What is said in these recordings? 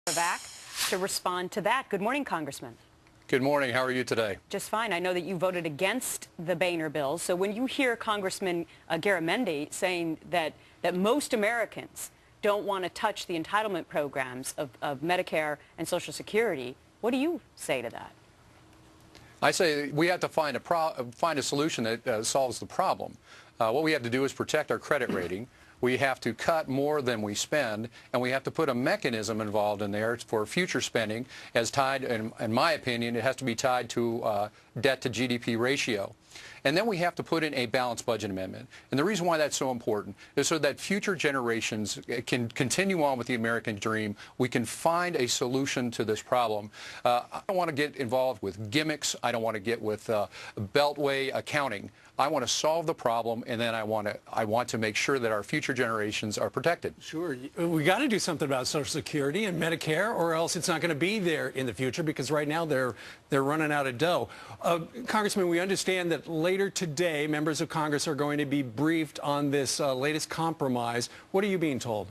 Cravaack to respond to that. Good morning, Congressman. Good morning. How are you today? Just fine. I know that you voted against the Boehner bill. So when you hear Congressman Garamendi saying that most Americans don't want to touch the entitlement programs of Medicare and Social Security, what do you say to that? I say we have to find a solution that solves the problem. What we have to do is protect our credit rating. We have to cut more than we spend, and we have to put a mechanism involved in there for future spending as tied, in my opinion, it has to be tied to debt to GDP ratio. And then we have to put in a balanced budget amendment. And the reason why that's so important is so that future generations can continue on with the American dream. We can find a solution to this problem. I don't want to get involved with gimmicks. I don't want to get with beltway accounting. I want to solve the problem, and then I want to make sure that our future generations are protected. Sure. We got to do something about Social Security and Medicare, or else it's not going to be there in the future, because right now they're running out of dough. Congressman, we understand that later today, members of Congress are going to be briefed on this latest compromise. What are you being told?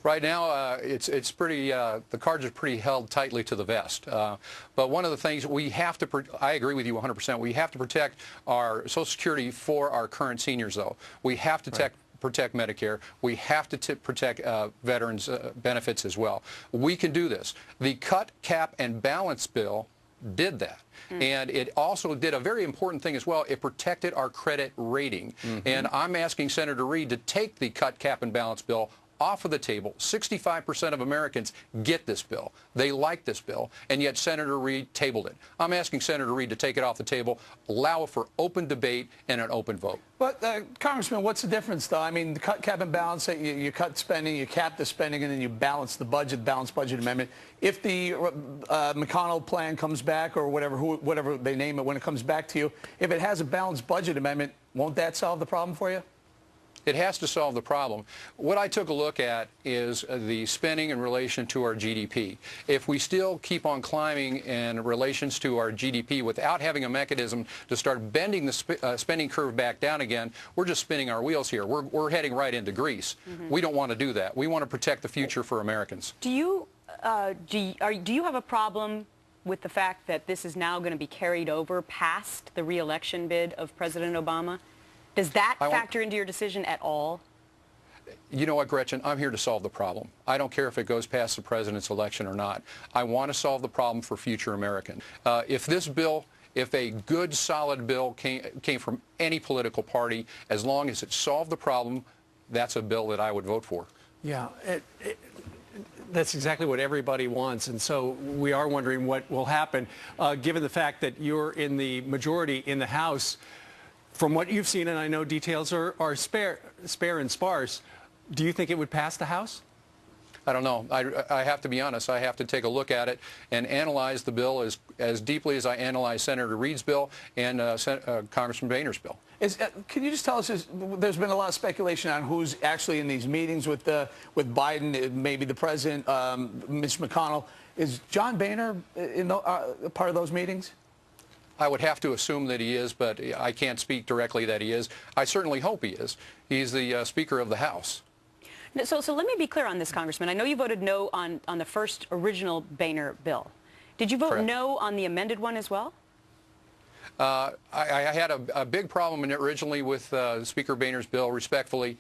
Right now, it's pretty. The cards are pretty held tightly to the vest. But one of the things we have to, I agree with you 100%. We have to protect our Social Security for our current seniors, though. We have to protect Medicare. We have to protect veterans' benefits as well. We can do this. The cut, cap, and balance bill did that. And it also did a very important thing as well. It protected our credit rating. And I'm asking Senator Reid to take the cut, cap, and balance bill off of the table. 65% of Americans get this bill. They like this bill, and yet Senator Reid tabled it. I'm asking Senator Reid to take it off the table, allow for open debate and an open vote. But, Congressman, what's the difference, though? I mean, the cut, cap, and balance, you cut spending, you cap the spending, and then you balance the budget, balanced budget amendment. If the McConnell plan comes back, or whatever they name it when it comes back to you, if it has a balanced budget amendment, won't that solve the problem for you? It has to solve the problem. What I took a look at is the spending in relation to our GDP. If we still keep on climbing in relations to our GDP without having a mechanism to start bending the spending curve back down again, we're just spinning our wheels here. We're heading right into Greece. We don't want to do that. We want to protect the future for Americans. Do you have a problem with the fact that this is now going to be carried over past the re-election bid of President Obama? Does that factor into your decision at all? You know what, Gretchen? I'm here to solve the problem. I don't care if it goes past the president's election or not. I want to solve the problem for future Americans. If a good, solid bill came from any political party, as long as it solved the problem, that's a bill that I would vote for. Yeah. That's exactly what everybody wants, and so we are wondering what will happen, given the fact that you're in the majority in the House. From what you've seen, and I know details are spare and sparse, do you think it would pass the House? I don't know. I have to be honest. I have to take a look at it and analyze the bill as deeply as I analyze Senator Reid's bill and Congressman Boehner's bill. Can you just tell us, there's been a lot of speculation on who's actually in these meetings with Biden, maybe the president, Mitch McConnell. Is John Boehner part of those meetings? I would have to assume that he is, but I can't speak directly that he is. I certainly hope he is. He's the Speaker of the House. So let me be clear on this, Congressman. I know you voted no on the first original Boehner bill. Did you vote Correct. No on the amended one as well? I had a big problem originally with Speaker Boehner's bill, respectfully,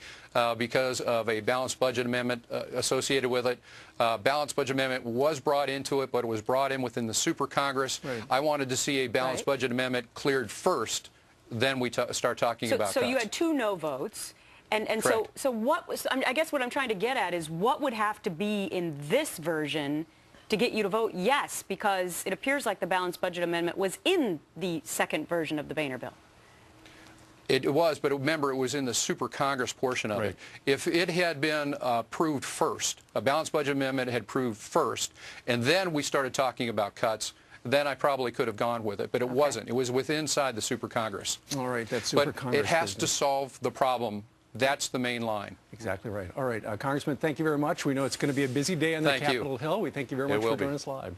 because of a balanced budget amendment associated with it. Balanced budget amendment was brought into it, but it was brought in within the Super Congress. Right. I wanted to see a balanced budget amendment cleared first, then we start talking about So cuts. you had 2 no votes. And so what was, I guess what I'm trying to get at is what would have to be in this version to get you to vote yes, because it appears like the balanced budget amendment was in the second version of the Boehner bill. It was, but remember, it was in the Super Congress portion of it. If it had been approved first, a balanced budget amendment had approved first, and then we started talking about cuts, then I probably could have gone with it, but it wasn't. It was inside the Super Congress. All right, that's Super but Congress. It has to solve the problem. That's the main line. Exactly right. All right, Congressman, thank you very much. We know it's going to be a busy day on the Capitol Hill. We thank you very much for joining us live.